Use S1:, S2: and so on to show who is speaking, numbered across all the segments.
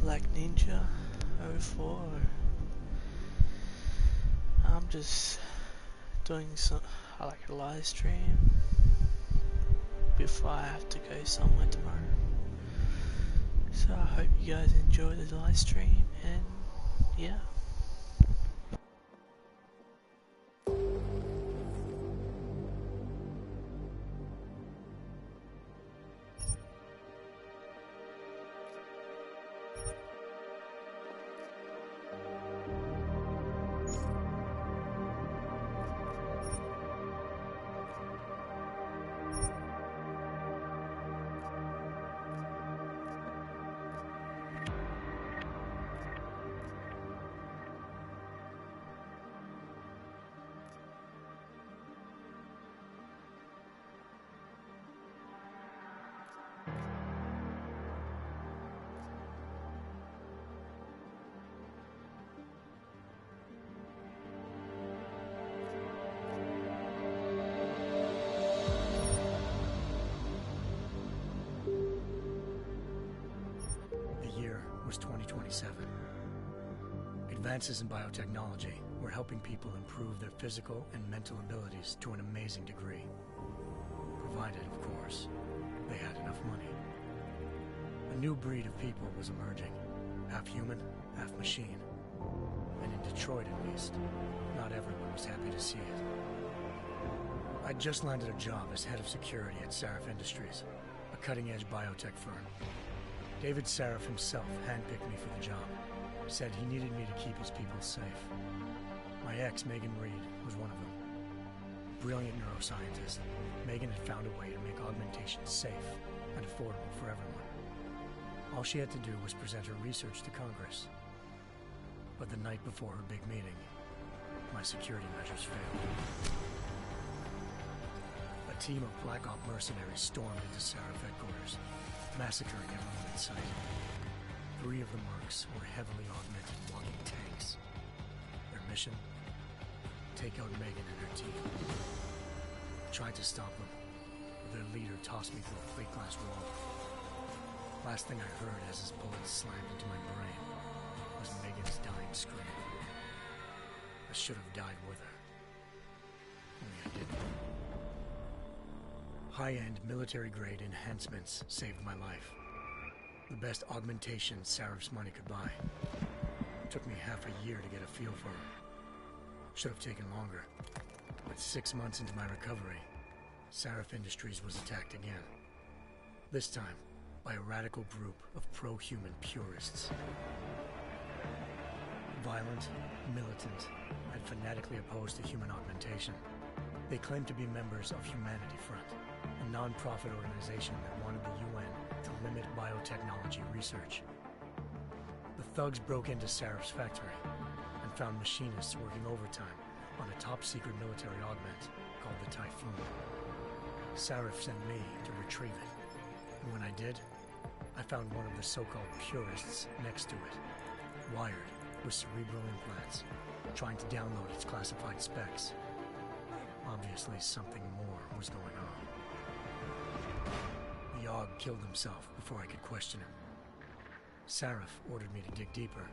S1: BlacKNinJa040. I'm just doing like a live stream before I have to go somewhere tomorrow. So I hope you guys enjoy the live stream, and yeah.
S2: Was 2027. Advances in biotechnology were helping people improve their physical and mental abilities to an amazing degree. Provided, of course, they had enough money. A new breed of people was emerging, half human, half machine. And in Detroit, at least, not everyone was happy to see it. I'd just landed a job as head of security at Sarif Industries, a cutting-edge biotech firm. David Sarif himself handpicked me for the job, said he needed me to keep his people safe. My ex, Megan Reed, was one of them. Brilliant neuroscientist, Megan had found a way to make augmentation safe and affordable for everyone. All she had to do was present her research to Congress. But the night before her big meeting, my security measures failed. A team of Black Op mercenaries stormed into Sarif headquarters, massacring everyone in sight. 3 of the mercs were heavily augmented walking tanks. Their mission? Take out Megan and her team. I tried to stop them, but their leader tossed me through a plate glass wall. Last thing I heard as his bullets slammed into my brain was Megan's dying scream. I should have died with her. Only I didn't. High-end military-grade enhancements saved my life. The best augmentation Sarif's money could buy. It took me half a year to get a feel for her. Should have taken longer. But 6 months into my recovery, Sarif Industries was attacked again. This time, by a radical group of pro-human purists. Violent, militant, and fanatically opposed to human augmentation. They claimed to be members of Humanity Front, a non-profit organization that wanted the UN to limit biotechnology research. The thugs broke into Sarif's factory and found machinists working overtime on a top-secret military augment called the Typhoon. Sarif sent me to retrieve it, and when I did, I found one of the so-called purists next to it, wired with cerebral implants, trying to download its classified specs. Obviously, something more was going on. The AUG killed himself before I could question him. Sarif ordered me to dig deeper,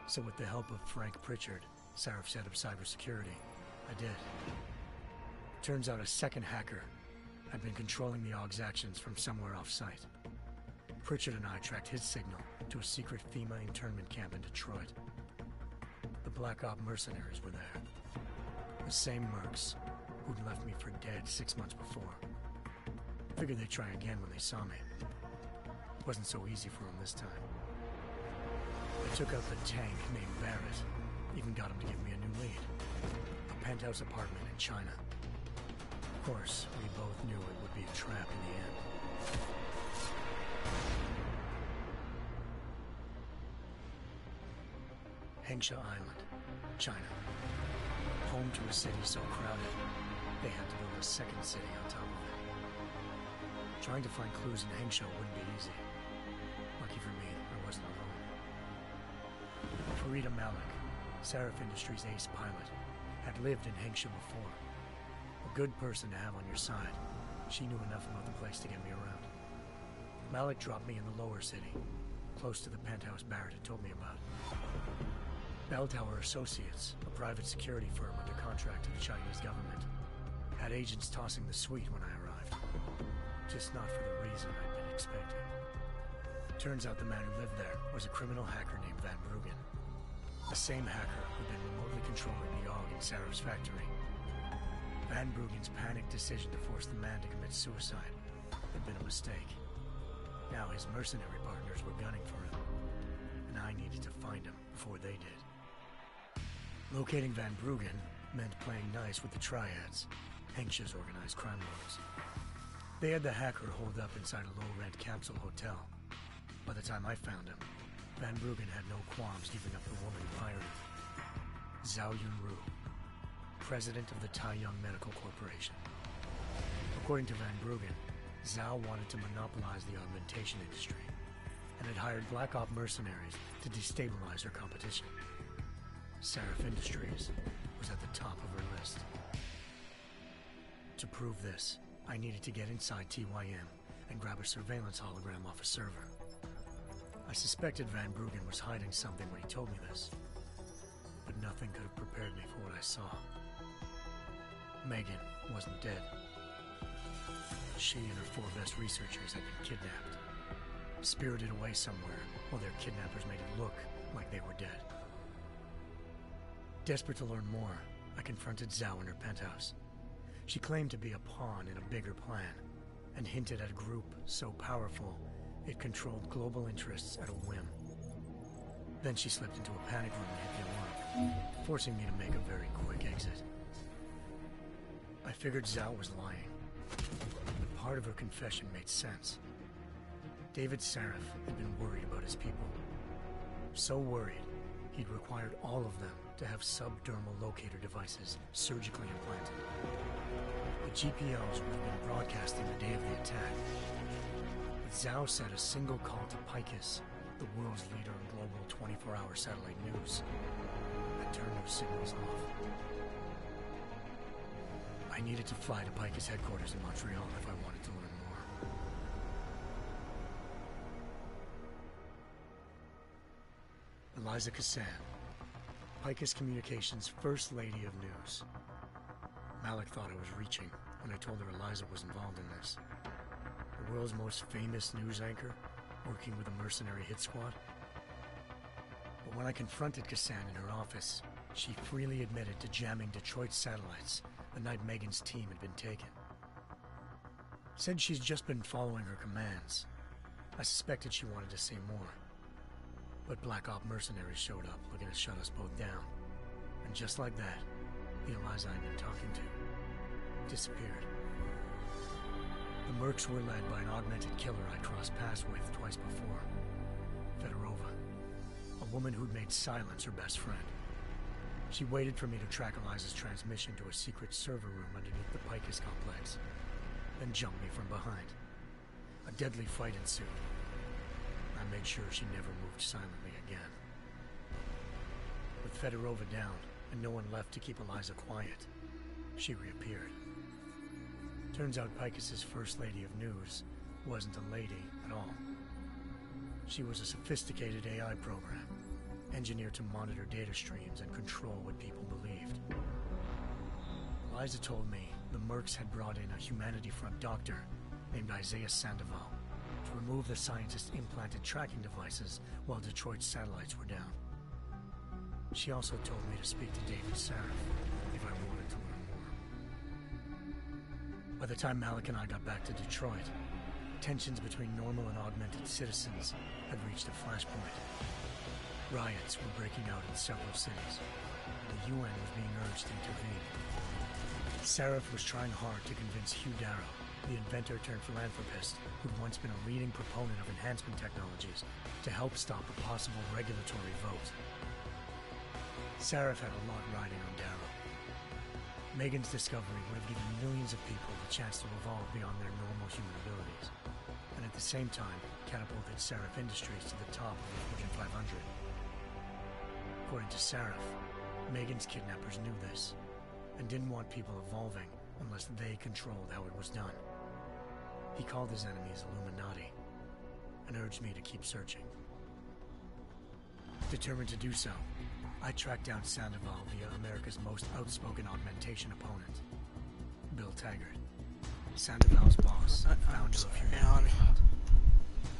S2: so with the help of Frank Pritchard, Sarif's head of cybersecurity, I did. Turns out a second hacker had been controlling the AUG's actions from somewhere off-site. Pritchard and I tracked his signal to a secret FEMA internment camp in Detroit. The Black Op mercenaries were there. The same mercs who'd left me for dead 6 months before. Figured they'd try again when they saw me. Wasn't so easy for them this time. I took out the tank named Barrett, even got him to give me a new lead. A penthouse apartment in China. Of course, we both knew it would be a trap in the end. Hengsha Island, China. Home to a city so crowded, they had to build a second city on top of it. Trying to find clues in Hengsha wouldn't be easy. Lucky for me, I wasn't alone. Farida Malik, Sarif Industries' ace pilot, had lived in Hengsha before. A good person to have on your side. She knew enough about the place to get me around. Malik dropped me in the lower city, close to the penthouse Barrett had told me about. Bell Tower Associates, a private security firm under contract to the Chinese government, had agents tossing the suite when I arrived. Just not for the reason I'd been expecting. Turns out the man who lived there was a criminal hacker named Van Bruggen. The same hacker who'd been remotely controlling the AUG in Sarah's factory. Van Bruggen's panicked decision to force the man to commit suicide had been a mistake. Now his mercenary partners were gunning for him, and I needed to find him before they did. Locating Van Bruggen meant playing nice with the Triads, Hengsha's organized crime lords. They had the hacker holed up inside a low-rent capsule hotel. By the time I found him, Van Bruggen had no qualms giving up the woman who hired him. Zhao Yunru, president of the Taiyang Medical Corporation. According to Van Bruggen, Zhao wanted to monopolize the augmentation industry and had hired Black Op mercenaries to destabilize her competition. Sarif Industries was at the top of her list. To prove this, I needed to get inside TYM and grab a surveillance hologram off a server. I suspected Van Bruggen was hiding something when he told me this, but nothing could have prepared me for what I saw. Megan wasn't dead. She and her 4 best researchers had been kidnapped, spirited away somewhere while their kidnappers made it look like they were dead. Desperate to learn more, I confronted Zhao in her penthouse. She claimed to be a pawn in a bigger plan, and hinted at a group so powerful it controlled global interests at a whim. Then she slipped into a panic room and hit the alarm, forcing me to make a very quick exit. I figured Zhao was lying, but part of her confession made sense. David Sarif had been worried about his people. So worried, he'd required all of them to have subdermal locator devices surgically implanted. The GPOs would have been broadcasting the day of the attack. But Zhao said a single call to Picus, the world's leader in global 24-hour satellite news, had turned those signals off. I needed to fly to Picus headquarters in Montreal if I wanted to learn more. Eliza Cassan, Picus Communications' First Lady of News. Malik thought I was reaching when I told her Eliza was involved in this. The world's most famous news anchor, working with a mercenary hit squad. But when I confronted Cassan in her office, she freely admitted to jamming Detroit's satellites the night Megan's team had been taken. Said she's just been following her commands. I suspected she wanted to say more. But Black Op mercenaries showed up looking to shut us both down. And just like that, the Eliza I'd been talking to disappeared. The mercs were led by an augmented killer I'd crossed paths with twice before. Fedorova, a woman who'd made silence her best friend. She waited for me to track Eliza's transmission to a secret server room underneath the Picus complex, then jumped me from behind. A deadly fight ensued. I made sure she never moved silently again. With Fedorova down and no one left to keep Eliza quiet, she reappeared. Turns out Picus's First Lady of News wasn't a lady at all. She was a sophisticated AI program, engineered to monitor data streams and control what people believed. Eliza told me the mercs had brought in a Humanity Front doctor named Isaiah Sandoval to remove the scientist's implanted tracking devices while Detroit's satellites were down. She also told me to speak to David Sarif if I wanted to learn more. By the time Malik and I got back to Detroit, tensions between normal and augmented citizens had reached a flashpoint. Riots were breaking out in several cities, and the UN was being urged to intervene. Sarif was trying hard to convince Hugh Darrow, the inventor-turned-philanthropist who'd once been a leading proponent of enhancement technologies, to help stop a possible regulatory vote. Sarif had a lot riding on Darrow. Megan's discovery would have given millions of people the chance to evolve beyond their normal human abilities, and at the same time catapulted Sarif Industries to the top of the Fortune 500. According to Sarif, Megan's kidnappers knew this, and didn't want people evolving unless they controlled how it was done. He called his enemies Illuminati, and urged me to keep searching. Determined to do so, I tracked down Sandoval via America's most outspoken augmentation opponent, Bill Taggart, Sandoval's boss and founder of Humanity Front.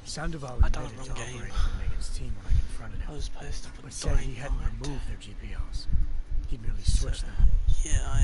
S2: Sandoval admitted to operating with Megan's team when I confronted him, but said he hadn't removed their GPOs. He'd merely switched them.
S1: Yeah, I